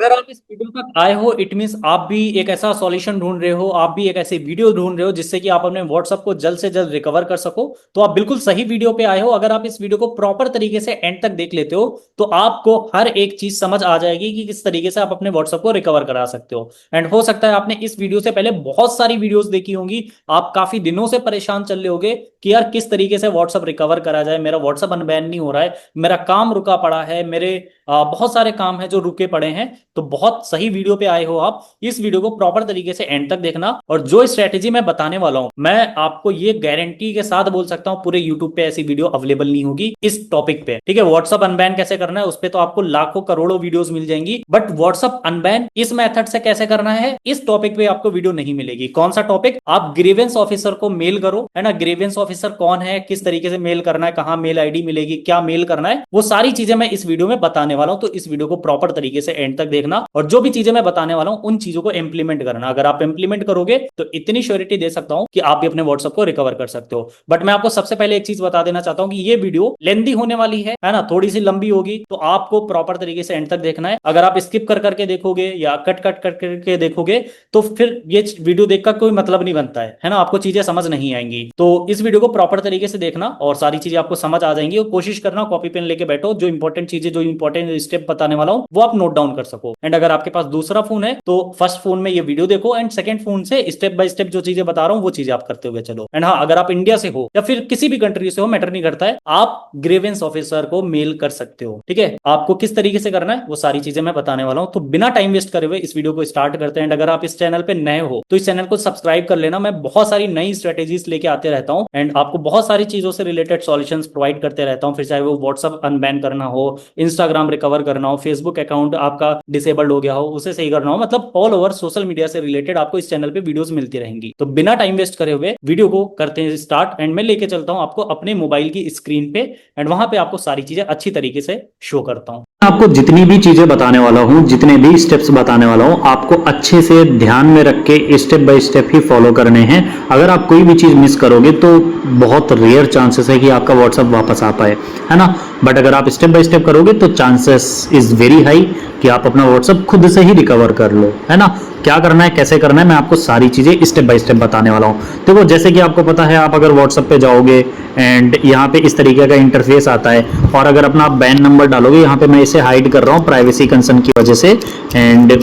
अगर आप इस वीडियो तक आए हो इट मीन्स आप भी एक ऐसा सॉल्यूशन ढूंढ रहे हो, आप भी एक ऐसी वीडियो ढूंढ रहे हो जिससे कि आप अपने व्हाट्सएप को जल्द से जल्द रिकवर कर सको। तो आप बिल्कुल सही वीडियो पे आए हो। अगर आप इस वीडियो को प्रॉपर तरीके से एंड तक देख लेते हो तो आपको हर एक चीज समझ आ जाएगी कि किस तरीके से आप अपने व्हाट्सएप को रिकवर करा सकते हो। एंड हो सकता है आपने इस वीडियो से पहले बहुत सारी वीडियोस देखी होंगी, आप काफी दिनों से परेशान चल रहे होगे कि यार किस तरीके से व्हाट्सएप रिकवर करा जाए, मेरा व्हाट्सएप अनबैन नहीं हो रहा है, मेरा काम रुका पड़ा है, मेरे बहुत सारे काम हैं जो रुके पड़े हैं। तो बहुत सही वीडियो पे आए हो आप। इस वीडियो को प्रॉपर तरीके से एंड तक देखना, और जो स्ट्रेटेजी मैं बताने वाला हूं मैं आपको ये गारंटी के साथ बोल सकता हूं पूरे यूट्यूब पे ऐसी वीडियो अवेलेबल नहीं होगी इस टॉपिक पे। ठीक है, व्हाट्सअप अनबैन कैसे करना है उस पे तो आपको लाखों करोड़ों वीडियोस मिल जाएंगी, बट व्हाट्सअप अनबैन इस मेथड से कैसे करना है इस टॉपिक पे आपको वीडियो नहीं मिलेगी। कौन सा टॉपिक? आप ग्रीवेंस ऑफिसर को मेल करो, है ना। ग्रीवेंस ऑफिसर कौन है, किस तरीके से मेल करना है, कहां मेल आईडी मिलेगी, क्या मेल करना है, वो सारी चीजें मैं इस वीडियो में बताने वाला हूं। तो इस वीडियो को प्रॉपर तरीके से एंड तक देखना, और जो भी चीजें मैं बताने वाला हूं उन चीजों को इंप्लीमेंट करना। अगर आप इंप्लीमेंट करोगे तो इतनी श्योरिटी दे सकता हूं कि आप भी अपने व्हाट्सएप को रिकवर कर सकते हो। बट मैं आपको सबसे पहले एक चीज बता देना चाहता हूं कि ये वीडियो लेंदी होने वाली है ना, थोड़ी सी लंबी होगी, तो आपको प्रॉपर तरीके से एंड तक देखना है। अगर आप स्किप कर करके देखोगे या कट कट कट करके देखोगे तो फिर ये वीडियो देखकर कोई मतलब नहीं बनता है ना, आपको चीजें समझ नहीं आएंगी। तो इस वीडियो को प्रॉपर तरीके से देखना और सारी चीजें आपको समझ आ जाएंगी, और कोशिश करना कॉपी पेन लेके बैठो, जो इंपॉर्टेंट चीजें, जो इंपॉर्टेंट स्टेप बताने वाला हूं वो आप नोट डाउन कर सको। एंड अगर आपके पास दूसरा फोन है तो फर्स्ट फोन में ये वीडियो देखो, एंड सेकंड फोन से स्टेप बाय स्टेप जो चीजें बता रहा हूं वो चीजें आप करते हुए चलो। एंड हाँ, अगर आप इंडिया से हो या फिर किसी भी कंट्री से हो, मैटर नहीं करता है, आप ग्रीवेंस ऑफिसर को मेल कर सकते हो। ठीक है, आपको किस तरीके से करना है वो सारी चीजें मैं बताने वाला हूं। तो बिना टाइम वेस्ट करे हुए इस वीडियो को स्टार्ट करते हैं। एंड अगर आप इस चैनल पे नए हो तो इस चैनल को सब्सक्राइब कर लेना। मैं बहुत सारी नई स्ट्रेटेजीज लेके आते रहता हूं एंड आपको बहुत सारी चीजों से रिलेटेड सॉल्यूशंस प्रोवाइड करते रहता हूं। फिर चाहे वो व्हाट्सअप अनबैन करना हो, इंस्टाग्राम रिकवर करना हो, फेसबुक अकाउंट आपका डिसेबल्ड हो गया हो उसे सही करना हो, मतलब ऑल ओवर सोशल मीडिया से रिलेटेड आपको इस चैनल पे वीडियोस मिलती रहेंगी। तो बिना टाइम वेस्ट करे हुए वीडियो को करते हैं स्टार्ट। एंड मैं लेके चलता हूं आपको अपने मोबाइल की स्क्रीन पे, एंड वहां पे आपको सारी चीजें अच्छी तरीके से शो करता हूं। आपको जितनी भी चीजें बताने वाला हूं, जितने भी स्टेप्स बताने वाला हूं, आपको अच्छे से ध्यान में रख के step by step he follow करने हैं। अगर आप कोई भी चीज मिस करोगे तो बहुत रेयर चांसेस है कि आपका व्हाट्सएप वापस आ पाए, है ना। बट अगर आप स्टेप बाय स्टेप करोगे तो चांसेस इज वेरी हाई कि आप अपना व्हाट्सएप खुद से ही रिकवर कर लो, है ना। क्या करना है, कैसे करना है, मैं आपको सारी चीजें स्टेप बाय स्टेप बताने वाला हूं। देखो, जैसे कि आपको पता है, आप अगर व्हाट्सएप पे जाओगे एंड यहाँ पे इस तरीके का इंटरफेस आता है, और अगर अपना बैन नंबर डालोगे, यहाँ पे मैं इसे हाइड कर रहा हूँ प्राइवेसी कंसर्न की वजह से, एंड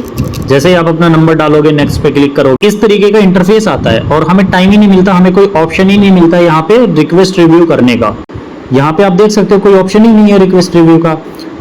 जैसे ही आप अपना नंबर डालोगे, नेक्स्ट पे क्लिक करोगे, इस तरीके का इंटरफेस आता है, और हमें टाइम ही नहीं मिलता, हमें कोई ऑप्शन ही नहीं मिलता यहाँ पे रिक्वेस्ट रिव्यू करने का। यहाँ पे आप देख सकते हो कोई ऑप्शन ही नहीं है रिक्वेस्ट रिव्यू का।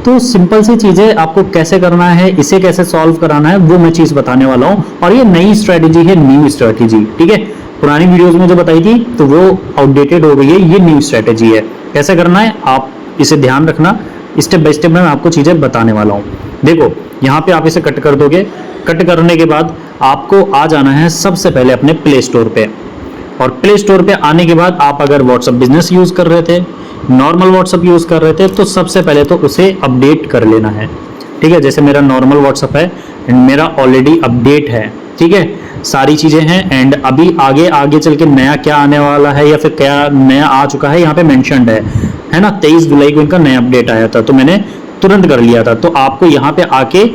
तो सिंपल सी चीजें आपको कैसे करना है, इसे कैसे सॉल्व कराना है, वो मैं चीज बताने वाला हूँ। और ये नई स्ट्रेटेजी है, न्यू स्ट्रेटेजी। ठीक है, पुरानी वीडियोस में जो बताई थी तो वो आउटडेटेड हो गई है, ये न्यू स्ट्रेटेजी है। कैसे करना है आप इसे ध्यान रखना, स्टेप बाय स्टेप में मैं आपको चीजें बताने वाला हूँ। देखो, यहाँ पे आप इसे कट कर दोगे, कट करने के बाद आपको आ जाना है सबसे पहले अपने प्ले स्टोर पे, और प्ले स्टोर पे आने के बाद आप अगर व्हाट्सएप बिजनेस यूज कर रहे थे, नॉर्मल व्हाट्सएप यूज कर रहे थे, तो सबसे पहले तो उसे अपडेट कर लेना है। ठीक है, जैसे मेरा नॉर्मल व्हाट्सएप है एंड मेरा ऑलरेडी अपडेट है। ठीक है, सारी चीजें हैं, एंड अभी आगे आगे चल के नया क्या आने वाला है या फिर क्या नया आ चुका है यहाँ पे मेंशन्ड है ना। 23 जुलाई को इनका नया अपडेट आया था तो मैंने तुरंत कर लिया था। तो आपको यहाँ पे आके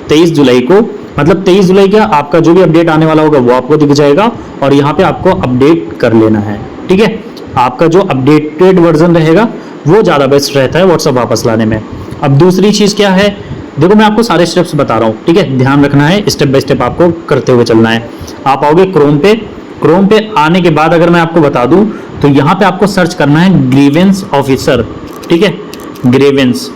23 जुलाई को, मतलब 23 जुलाई का आपका जो भी अपडेट आने वाला होगा वो आपको दिख जाएगा, और यहाँ पे आपको अपडेट कर लेना है। ठीक है, आपका जो अपडेटेड वर्जन रहेगा वो ज़्यादा बेस्ट रहता है व्हाट्सएप वापस लाने में। अब दूसरी चीज़ क्या है, देखो मैं आपको सारे स्टेप्स बता रहा हूँ। ठीक है, ध्यान रखना है, स्टेप बाय स्टेप आपको करते हुए चलना है। आप आओगे क्रोम पे, क्रोम पे आने के बाद अगर मैं आपको बता दूं तो यहाँ पे आपको सर्च करना है ग्रीवेंस ऑफिसर। ठीक है, ग्रीवेंस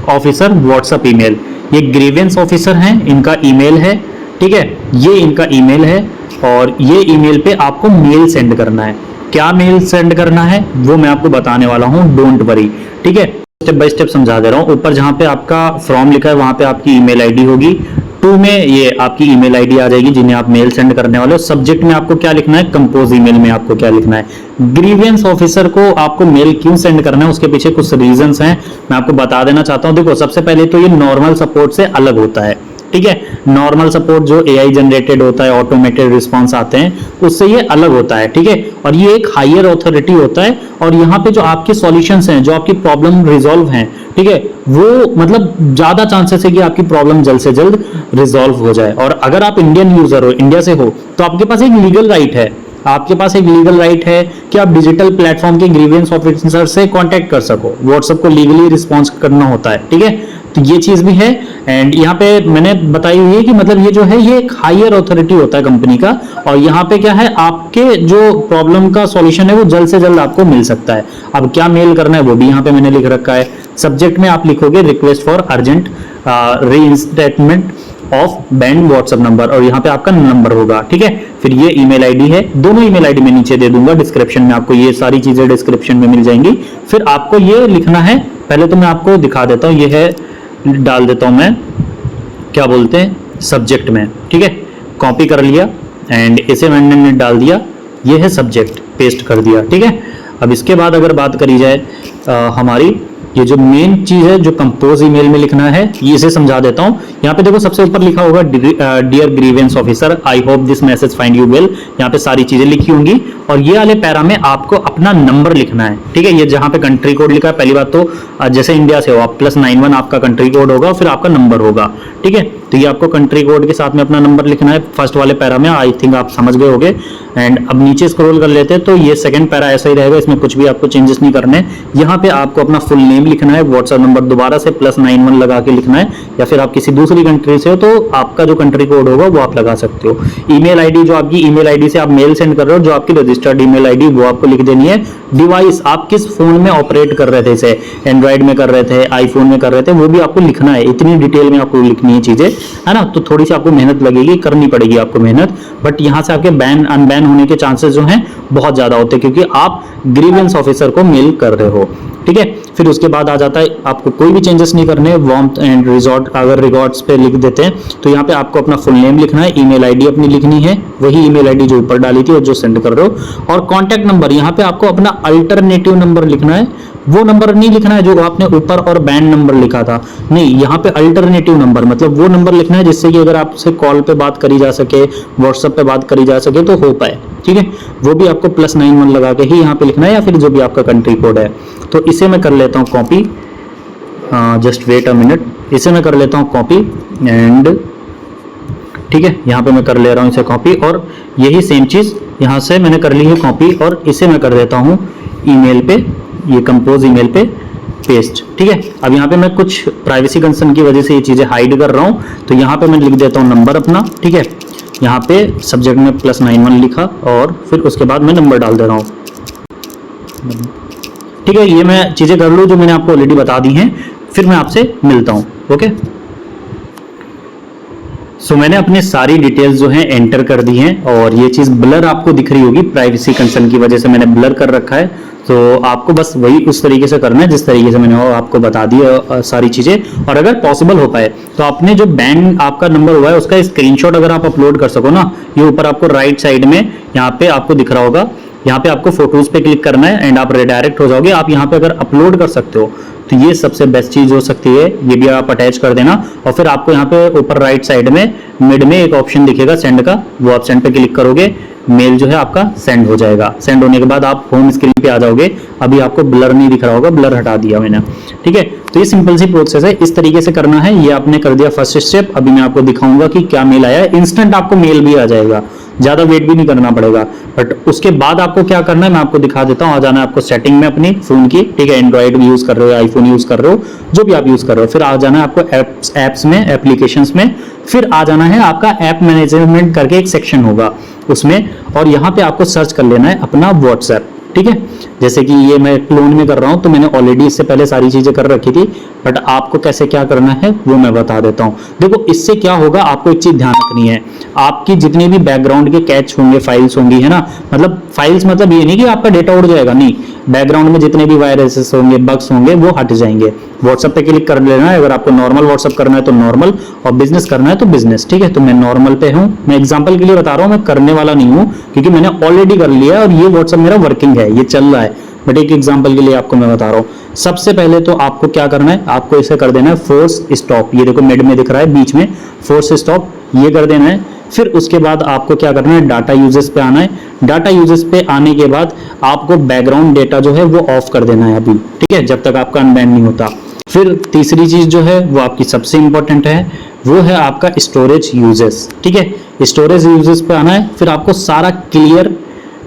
ऑफिसर व्हाट्सएप ईमेल, ये ग्रीवेंस ऑफिसर हैं, इनका ईमेल है। ठीक है, ये इनका ईमेल है, और ये ईमेल पे आपको मेल सेंड करना है। क्या मेल सेंड करना है वो मैं आपको बताने वाला हूँ, डोंट वरी। ठीक है, स्टेप बाय स्टेप समझा दे रहा हूँ। ऊपर जहाँ पे आपका फॉर्म लिखा है वहां पे आपकी ईमेल आईडी होगी, 2 में ये आपकी ईमेल आईडी आ जाएगी जिन्हें आप मेल सेंड करने वाले हो। सब्जेक्ट में आपको क्या लिखना है, कंपोज ईमेल में आपको क्या लिखना है, ग्रीवेंस ऑफिसर को आपको मेल क्यों सेंड करना है, उसके पीछे कुछ रीजंस हैं, मैं आपको बता देना चाहता हूँ। देखो, सबसे पहले तो ये नॉर्मल सपोर्ट से अलग होता है। ठीक है, नॉर्मल सपोर्ट जो एआई जनरेटेड होता है, ऑटोमेटेड रिस्पॉन्स आते हैं, उससे ये अलग होता है। ठीक है, और ये एक हायर अथॉरिटी होता है, और यहाँ पे जो आपके सॉल्यूशंस हैं, जो आपकी प्रॉब्लम रिजॉल्व हैं, ठीक है, वो मतलब ज्यादा चांसेस है कि आपकी प्रॉब्लम जल्द से जल्द रिजॉल्व हो जाए। और अगर आप इंडियन यूजर हो, इंडिया से हो, तो आपके पास एक लीगल राइट है, आपके पास एक लीगल राइट है कि आप डिजिटल प्लेटफॉर्म के ग्रीवेंस ऑफिसर से कांटेक्ट कर सको, व्हाट्सएप को लीगली रिस्पॉन्स करना होता है, ठीक है। तो ये चीज भी है। एंड यहाँ पे मैंने बताई हुई है कि मतलब ये जो है ये एक हायर अथॉरिटी होता है कंपनी का, और यहाँ पे क्या है, आपके जो प्रॉब्लम का सॉल्यूशन है वो जल्द से जल्द आपको मिल सकता है। अब क्या मेल करना है वो भी यहाँ पे मैंने लिख रखा है। सब्जेक्ट में आप लिखोगे request for urgent reinstatement of banned WhatsApp number, और यहाँ पे आपका नंबर होगा, ठीक है। फिर ये ईमेल आईडी है, दोनों ईमेल आईडी मैं नीचे दे दूंगा डिस्क्रिप्शन में, आपको ये सारी चीजें डिस्क्रिप्शन में मिल जाएंगी। फिर आपको ये लिखना है, पहले तो मैं आपको दिखा देता हूँ, ये है, डाल देता हूं मैं, क्या बोलते हैं, सब्जेक्ट में, ठीक है। कॉपी कर लिया एंड इसे मैंने डाल दिया, ये है सब्जेक्ट, पेस्ट कर दिया, ठीक है। अब इसके बाद अगर बात करी जाए हमारी ये जो मेन चीज है जो कंपोज ईमेल में लिखना है, ये इसे समझा देता हूं। यहाँ पे देखो सबसे ऊपर लिखा होगा dear grievance officer, I hope this message find you well, यहाँ पे सारी चीजें लिखी होंगी। और ये वाले पैरा में आपको अपना नंबर लिखना है, ठीक है। ये जहां पे कंट्री कोड लिखा है, पहली बात तो जैसे इंडिया से हो आप +91 आपका कंट्री कोड होगा, फिर आपका नंबर होगा, ठीक है। तो ये आपको कंट्री कोड के साथ में अपना नंबर लिखना है फर्स्ट वाले पैरा में, आई थिंक आप समझ गए होंगे। एंड अब नीचे स्क्रॉल कर लेते हैं तो ये सेकंड पैरा ऐसा ही रहेगा, इसमें कुछ भी आपको चेंजेस नहीं करने। यहाँ पे आपको अपना फुल नेम लिखना है, व्हाट्सएप नंबर दोबारा से +91 लगा के लिखना है, या फिर आप किसी दूसरी कंट्री से हो तो आपका जो कंट्री कोड होगा वो आप लगा सकते हो। ईमेल आईडी, जो आपकी ईमेल आईडी से आप मेल सेंड कर रहे हो, जो आपकी रजिस्टर्ड ईमेल आईडी वो आपको लिख देनी है। डिवाइस, आप किस फोन में ऑपरेट कर रहे थे, इसे एंड्रॉइड में कर रहे थे, आईफोन में कर रहे थे, वो भी आपको लिखना है। इतनी डिटेल में आपको लिखनी है चीजें, है ना। तो थोड़ी सी आपको मेहनत लगेगी, करनी पड़ेगी आपको मेहनत, बट यहाँ से आपके बैन अनबैन होने के चांसेस जो हैं बहुत ज्यादा होते हैं, क्योंकि आप ग्रीवेंस ऑफिसर को मेल कर रहे हो, ठीक है। फिर उसके बाद आ जाता है, आपको कोई भी चेंजेस नहीं करने, वार्मथ एंड रिजॉर्ट अगर रिकॉर्ड्स पे लिख देते हैं तो यहाँ पे आपको अपना फुल नेम लिखना है, ईमेल आईडी अपनी लिखनी है, वही ईमेल आईडी जो ऊपर डाली थी और जो सेंड कर रहे हो। और कॉन्टैक्ट नंबर, यहाँ पे आपको अपना अल्टरनेटिव नंबर लिखना है, वो नंबर नहीं लिखना है जो आपने ऊपर और बैंड नंबर लिखा था, नहीं, यहाँ पे अल्टरनेटिव नंबर मतलब वो नंबर लिखना है जिससे कि अगर आपसे कॉल पे बात करी जा सके, व्हाट्सएप पे बात करी जा सके तो हो पाए, ठीक है। वो भी आपको +91 लगा के ही यहाँ पे लिखना है, या फिर जो भी आपका कंट्री कोड है। तो इसे मैं कर लेता हूँ copy, just wait a minute, इसे मैं कर लेता हूँ कॉपी एंड, ठीक है, यहाँ पे मैं कर ले रहा हूँ इसे कॉपी, और यही सेम चीज यहाँ से मैंने कर ली है कॉपी, और इसे मैं कर देता हूँ ईमेल पे, ये कंपोज ईमेल पे पेस्ट, ठीक है। अब यहाँ पे मैं कुछ प्राइवेसी कंसर्न की वजह से ये चीजें हाइड कर रहा हूँ, तो यहाँ पे मैं लिख देता हूँ नंबर अपना, ठीक है। यहाँ पे सब्जेक्ट में +91 लिखा, और फिर उसके बाद मैं नंबर डाल दे रहा हूँ, ठीक है। ये मैं चीजें कर लूँ जो मैंने आपको ऑलरेडी बता दी हैं, फिर मैं आपसे मिलता हूँ, ओके। सो मैंने अपने सारी डिटेल्स जो हैं एंटर कर दी हैं, और ये चीज़ ब्लर आपको दिख रही होगी, प्राइवेसी कंसर्न की वजह से मैंने ब्लर कर रखा है। तो आपको बस वही उस तरीके से करना है जिस तरीके से मैंने आपको बता दी सारी चीज़ें। और अगर पॉसिबल हो पाए तो आपने जो बैंड आपका नंबर हुआ है उसका स्क्रीनशॉट अगर आप अपलोड कर सको ना, ये ऊपर आपको राइट साइड में यहाँ पे आपको दिख रहा होगा, यहाँ पे आपको फोटोज पे क्लिक करना है एंड आप रिडायरेक्ट हो जाओगे। आप यहाँ पे अगर अपलोड कर सकते हो तो ये सबसे बेस्ट चीज हो सकती है, ये भी आप अटैच कर देना। और फिर आपको यहाँ पे ऊपर राइट साइड में मिड में एक ऑप्शन दिखेगा सेंड का, वो आप सेंड पे क्लिक करोगे, मेल जो है आपका सेंड हो जाएगा। सेंड होने के बाद आप होम स्क्रीन पे आ जाओगे। अभी आपको ब्लर नहीं दिख रहा होगा, ब्लर हटा दिया मैंने, ठीक है। तो ये सिंपल सी प्रोसेस है, इस तरीके से करना है। ये आपने कर दिया फर्स्ट स्टेप। अभी मैं आपको दिखाऊंगा कि क्या मेल आया है। इंस्टेंट आपको मेल भी आ जाएगा, ज्यादा वेट भी नहीं करना पड़ेगा। बट उसके बाद आपको क्या करना है मैं आपको दिखा देता हूँ। आ जाना है आपको सेटिंग में अपनी फोन की, ठीक है। एंड्रॉइड यूज कर रहे हो, आईफोन यूज कर रहे हो, जो भी आप यूज कर रहे हो, फिर आ जाना है आपको एप्स में, एप्लीकेशंस में। फिर आ जाना है आपका ऐप मैनेजमेंट करके एक सेक्शन होगा उसमें, और यहाँ पे आपको सर्च कर लेना है अपना व्हाट्सएप, ठीक है। जैसे कि ये मैं क्लोन में कर रहा हूं तो मैंने ऑलरेडी इससे पहले सारी चीजें कर रखी थी, बट आपको कैसे क्या करना है वो मैं बता देता हूं। देखो इससे क्या होगा, आपको एक चीज ध्यान रखनी है, आपकी जितने भी बैकग्राउंड के कैच होंगे, फाइल्स होंगी, है ना, मतलब फाइल्स मतलब ये नहीं कि आपका डेटा उड़ जाएगा, नहीं, बैकग्राउंड में जितने भी वायरसेस होंगे, बग्स होंगे, वो हट जाएंगे। व्हाट्सएप पे क्लिक कर लेना है। अगर आपको नॉर्मल व्हाट्सएप करना है तो नॉर्मल, और बिजनेस करना है तो बिजनेस, ठीक है। तो मैं नॉर्मल पे हूं, मैं एग्जांपल के लिए बता रहा हूं, मैं करने वाला नहीं हूं क्योंकि मैंने ऑलरेडी कर लिया है और ये व्हाट्सएप मेरा वर्किंग है, ये चल रहा है। बट एक एग्जांपल के लिए आपको मैं बता रहा हूं। सबसे पहले तो आपको क्या करना है, आपको इसे कर देना है फोर्स स्टॉप। ये देखो मिड में दिख रहा है बीच में फोर्स स्टॉप, ये कर देना है। फिर उसके बाद आपको क्या करना है, डाटा यूजेस पे आना है। डाटा यूजेस पे आने के बाद आपको बैकग्राउंड डेटा जो है वो ऑफ कर देना है अभी, ठीक है, जब तक आपका अनबैन नहीं होता। फिर तीसरी चीज जो है वो आपकी सबसे इंपॉर्टेंट है, वो है आपका स्टोरेज यूजेस। ठीक है, स्टोरेज यूजेस पे आना है, फिर आपको सारा क्लियर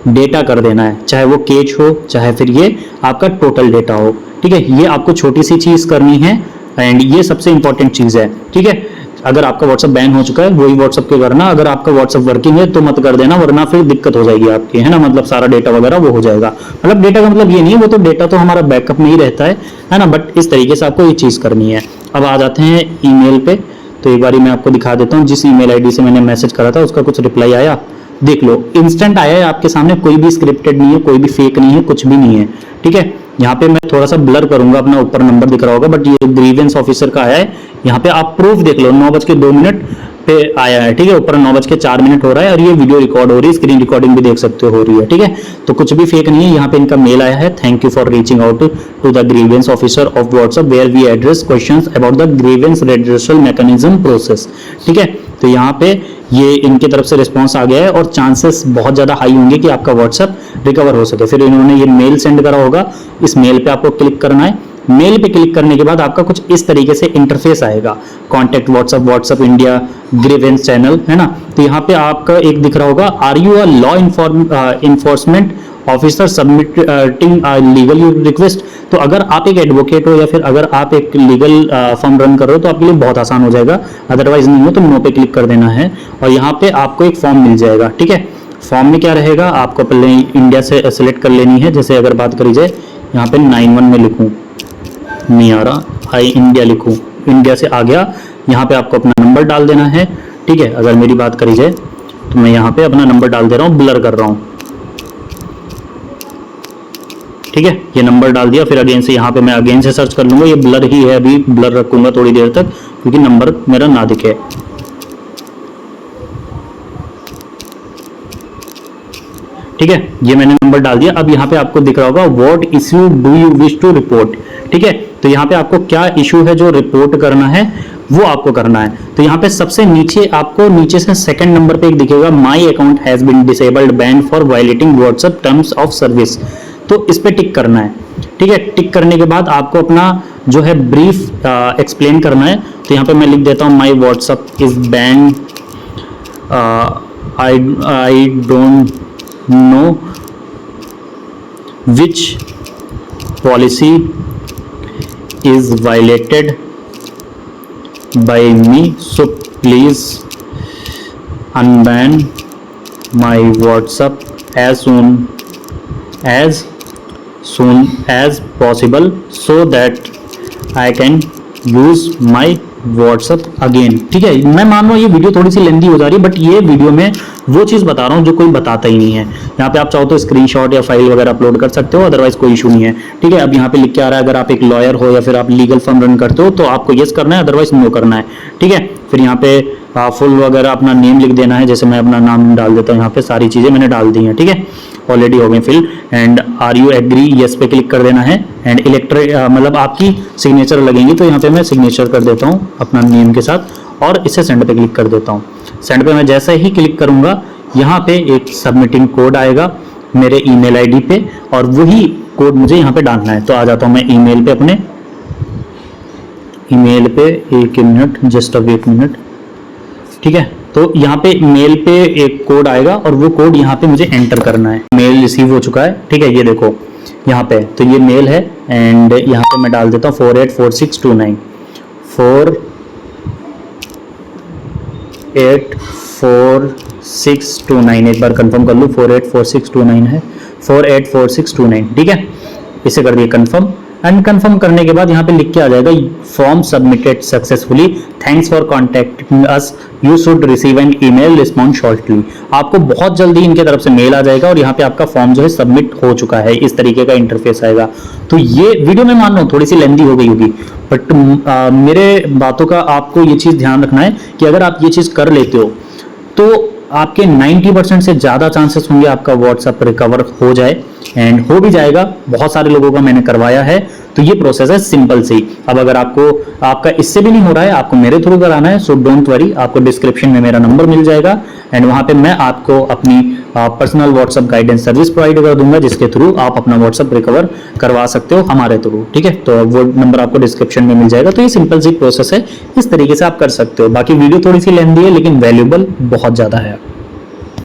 डेटा कर देना है, चाहे वो कैच हो चाहे फिर ये आपका टोटल डेटा हो। ठीक है, ये आपको छोटी सी चीज करनी है एंड ये सबसे इंपॉर्टेंट चीज है। ठीक है, अगर आपका व्हाट्सएप बैन हो चुका है वही व्हाट्सएप के करना, अगर आपका व्हाट्सएप वर्किंग है तो मत कर देना, वरना फिर दिक्कत हो जाएगी आपकी, है ना। मतलब सारा डेटा वगैरह वो हो जाएगा, मतलब डेटा का मतलब ये नहीं है, वो तो डेटा तो हमारा बैकअप में ही रहता है ना, बट इस तरीके से आपको ये चीज करनी है। अब आ जाते हैं ईमेल पे, तो एक बारी मैं आपको दिखा देता हूँ, जिस ईमेल आईडी से मैंने मैसेज करा था उसका कुछ रिप्लाई आया, देख लो, इंस्टेंट आया है आपके सामने, कोई भी स्क्रिप्टेड नहीं है, कोई भी फेक नहीं है, कुछ भी नहीं है। ठीक है, यहाँ पे मैं थोड़ा सा ब्लर करूंगा, अपना ऊपर नंबर दिख रहा होगा, बट ये ग्रीवेंस ऑफिसर का आया है। यहाँ पे आप प्रूफ देख लो, 9:02 पे आया है। ठीक है, ऊपर 9:04 हो रहा है और ये वीडियो रिकॉर्ड हो रही है, स्क्रीन रिकॉर्डिंग भी देख सकते हो रही है। ठीक है, तो कुछ भी फेक नहीं है। यहाँ पे इनका मेल आया है, thank you for reaching out to the grievance officer of WhatsApp where we address questions about the grievance redressal mechanism process. ठीक है, तो यहाँ पे ये इनकी तरफ से रिस्पॉन्स आ गया है और चांसेस बहुत ज्यादा हाई होंगे कि आपका व्हाट्सएप रिकवर हो सके। फिर इन्होंने ये मेल सेंड करा होगा, इस मेल पे आपको क्लिक करना है। मेल पे क्लिक करने के बाद आपका कुछ इस तरीके से इंटरफेस आएगा, contact WhatsApp, WhatsApp India, grievance channel, है ना। तो यहाँ पे आपका एक दिख रहा होगा, are you a law enforcement officer submitting legal request. तो अगर आप एक एडवोकेट हो या फिर अगर आप एक लीगल फर्म रन कर रहे हो तो आपके लिए बहुत आसान हो जाएगा, अदरवाइज नहीं हो तो नो पे क्लिक कर देना है और यहाँ पे आपको एक फॉर्म मिल जाएगा। ठीक है, फॉर्म में क्या रहेगा, आपको पहले इंडिया से सिलेक्ट कर लेनी है। जैसे अगर बात करी जाए, यहाँ पे 91 में लिखूँ, नहीं आ रहा, आई इंडिया लिखूँ, इंडिया से आ गया। यहाँ पे आपको अपना नंबर डाल देना है। ठीक है, अगर मेरी बात करी जाए तो मैं यहाँ पे अपना नंबर डाल दे रहा हूँ, ब्लर कर रहा हूँ। ठीक है, ये नंबर डाल दिया। फिर अगेन से यहाँ पे मैं अगेन से सर्च कर लूंगा, ये ब्लर ही है, अभी ब्लर रखूंगा थोड़ी देर तक क्योंकि नंबर मेरा ना दिखे। ठीक है, ये मैंने नंबर डाल दिया। अब यहाँ पे आपको दिख रहा होगा, what issue do you wish to report. ठीक है, तो यहाँ पे आपको क्या इशू है जो रिपोर्ट करना है वो आपको करना है। तो यहाँ पे सबसे नीचे आपको नीचे से सेकंड नंबर पे एक दिखेगा, my account has been disabled ban for violating WhatsApp terms of service. तो इस पे टिक करना है। ठीक है, टिक करने के बाद आपको अपना जो है ब्रीफ एक्सप्लेन करना है। तो यहाँ पे मैं लिख देता हूँ, my WhatsApp is band, I don't know which policy is violated by me, so please unban my WhatsApp as soon as possible so that I can use my WhatsApp again। ठीक है, मैं मान रहा हूँ ये वीडियो थोड़ी सी लेंदी हो जा रही है, बट ये वीडियो में वो चीज़ बता रहा हूँ जो कोई बताता ही नहीं है। यहाँ पे आप चाहो तो स्क्रीनशॉट या फाइल वगैरह अपलोड कर सकते हो, अदरवाइज कोई इशू नहीं है। ठीक है, अब यहाँ पे लिख के आ रहा है, अगर आप एक लॉयर हो या फिर आप लीगल फर्म रन करते हो तो आपको येस करना है, अदरवाइज नो करना है। ठीक है, फिर यहाँ पे फुल वगैरह अपना नेम लिख देना है, जैसे मैं अपना नाम डाल देता हूँ, यहाँ पे सारी चीज़ें मैंने डाल दी हैं। ठीक है, ऑलरेडी हो गई fill, and are you agree, yes पे क्लिक कर देना है। एंड इलेक्ट्रिक मतलब आपकी सिग्नेचर लगेंगी, तो यहाँ पे मैं सिग्नेचर कर देता हूँ अपना नेम के साथ और इसे सेंड पे क्लिक कर देता हूँ। सेंड पे मैं जैसे ही क्लिक करूँगा, यहाँ पे एक सबमिटिंग कोड आएगा मेरे ईमेल आईडी पे और वही कोड मुझे यहाँ पे डालना है। तो आ जाता हूँ मैं ईमेल पे, अपने ईमेल पे, एक minute, just a wait minute. ठीक है, तो यहाँ पे मेल पे एक कोड आएगा और वो कोड यहाँ पे मुझे एंटर करना है। मेल रिसीव हो चुका है। ठीक है, ये देखो यहाँ पे, तो ये मेल है एंड यहाँ पे मैं डाल देता हूँ 484629 484629, एक बार कंफर्म कर लूँ, 484629 है, 484629। ठीक है, इसे कर दिए कंफर्म। एंड कंफर्म करने के बाद यहाँ पे लिख के आ जाएगा, form submitted successfully, thanks for contacting us, you should receive an email response shortly. आपको बहुत जल्दी इनके तरफ से मेल आ जाएगा और यहाँ पे आपका फॉर्म जो है सबमिट हो चुका है, इस तरीके का इंटरफेस आएगा। तो ये वीडियो मैं मान रहा हूँ थोड़ी सी लेंदी हो गई होगी, बट मेरे बातों का आपको ये चीज़ ध्यान रखना है कि अगर आप ये चीज़ कर लेते हो तो आपके 90% से ज़्यादा चांसेस होंगे आपका व्हाट्सएप रिकवर हो जाए, एंड हो भी जाएगा। बहुत सारे लोगों का मैंने करवाया है, तो ये प्रोसेस है सिंपल सी। अब अगर आपको आपका इससे भी नहीं हो रहा है, आपको मेरे थ्रू कराना है, सो डोंट वरी, आपको डिस्क्रिप्शन में मेरा नंबर मिल जाएगा एंड वहां पे मैं आपको अपनी personal WhatsApp guidance service provide कर दूंगा, जिसके थ्रू आप अपना व्हाट्सएप रिकवर करवा सकते हो हमारे थ्रू। ठीक है, तो वो नंबर आपको डिस्क्रिप्शन में मिल जाएगा। तो ये सिंपल सी प्रोसेस है, इस तरीके से आप कर सकते हो। बाकी वीडियो थोड़ी सी लेंदी है लेकिन वैल्यूबल बहुत ज्यादा है।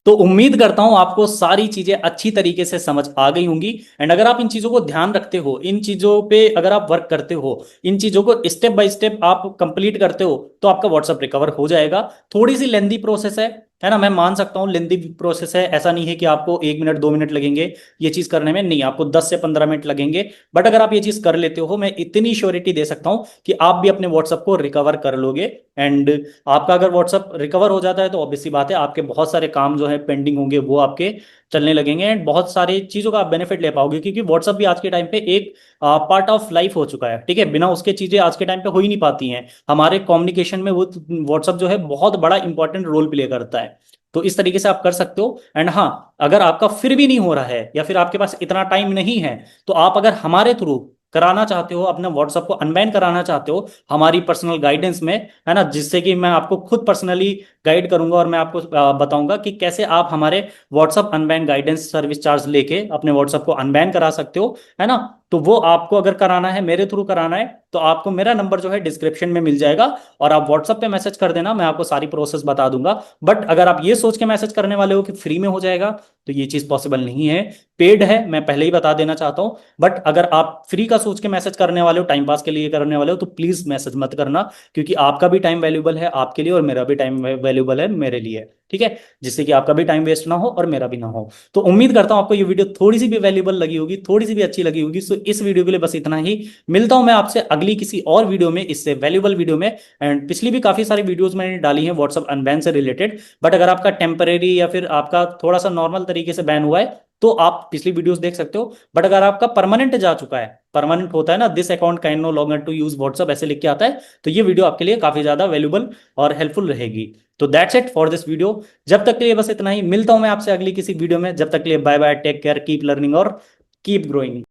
तो उम्मीद करता हूं आपको सारी चीजें अच्छी तरीके से समझ आ गई होंगी। एंड अगर आप इन चीजों को ध्यान रखते हो, इन चीजों पे अगर आप वर्क करते हो, इन चीजों को स्टेप बाय स्टेप आप कंप्लीट करते हो, तो आपका व्हाट्सएप रिकवर हो जाएगा। थोड़ी सी लेंदी प्रोसेस है ना, मैं मान सकता हूँ लेंदी प्रोसेस है। ऐसा नहीं है कि आपको 1 मिनट 2 मिनट लगेंगे ये चीज करने में, नहीं, आपको 10 से 15 मिनट लगेंगे। बट अगर आप ये चीज कर लेते हो, मैं इतनी श्योरिटी दे सकता हूं कि आप भी अपने व्हाट्सएप को रिकवर कर लोगे। एंड आपका अगर व्हाट्सएप रिकवर हो जाता है तो ऑब्वियसली बात है, आपके बहुत सारे काम जो है पेंडिंग होंगे वो आपके चलने लगेंगे एंड बहुत सारी चीजों का आप बेनिफिट ले पाओगे, क्योंकि व्हाट्सएप भी आज के टाइम पे एक पार्ट ऑफ लाइफ हो चुका है। ठीक है, बिना उसके चीजें आज के टाइम पे हो ही नहीं पाती हैं हमारे कम्युनिकेशन में। वो व्हाट्सएप जो है बहुत बड़ा इंपॉर्टेंट रोल प्ले करता है। तो इस तरीके से आप कर सकते हो। एंड हाँ, अगर आपका फिर भी नहीं हो रहा है या फिर आपके पास इतना टाइम नहीं है, तो आप अगर हमारे थ्रू कराना चाहते हो, अपने व्हाट्सएप को अनबैन कराना चाहते हो हमारी पर्सनल गाइडेंस में, है ना, जिससे कि मैं आपको खुद पर्सनली गाइड करूंगा और मैं आपको बताऊंगा कि कैसे आप हमारे WhatsApp unban guidance service charge लेके अपने व्हाट्सएप को अनबैन करा सकते हो, है ना। तो वो आपको अगर कराना है, मेरे थ्रू कराना है, तो आपको मेरा नंबर जो है डिस्क्रिप्शन में मिल जाएगा और आप व्हाट्सएप पे मैसेज कर देना, मैं आपको सारी प्रोसेस बता दूंगा। बट अगर आप ये सोच के मैसेज करने वाले हो कि फ्री में हो जाएगा, तो ये चीज पॉसिबल नहीं है, पेड है, मैं पहले ही बता देना चाहता हूं। बट अगर आप फ्री का सोच के मैसेज करने वाले हो, टाइम पास के लिए करने वाले हो, तो प्लीज मैसेज मत करना, क्योंकि आपका भी टाइम वैल्यूबल है आपके लिए और मेरा भी टाइम वैल्यूबल है मेरे लिए। ठीक है, जिससे कि आपका भी टाइम वेस्ट ना हो और मेरा भी ना हो। तो उम्मीद करता हूं आपको ये वीडियो थोड़ी सी भी वैल्यूबल लगी होगी, थोड़ी सी भी अच्छी लगी होगी। सो इस वीडियो के लिए बस इतना ही। मिलता हूं मैं आपसे अगली किसी और वीडियो में, इससे वैल्यूबल वीडियो में। एंड पिछली भी काफी सारी वीडियोस मैंने डाली हैं व्हाट्सएप अनबैन से रिलेटेड। बट अगर आपका टेम्परेरी या फिर आपका थोड़ा सा नॉर्मल तरीके से बैन हुआ है, तो आप पिछली वीडियोस देख सकते हो। बट अगर आपका परमानेंट जा चुका है, परमानेंट होता है ना, this account can no longer to use WhatsApp ऐसे लिख के आता है, तो ये वीडियो आपके लिए काफी ज्यादा वैल्यूबल और हेल्पफुल रहेगी। तो that's it for this video. जब तक के लिए बस इतना ही। मिलता हूं मैं आपसे अगली किसी वीडियो में। जब तक के लिए bye bye, take care, keep learning और कीप ग्रोइंग।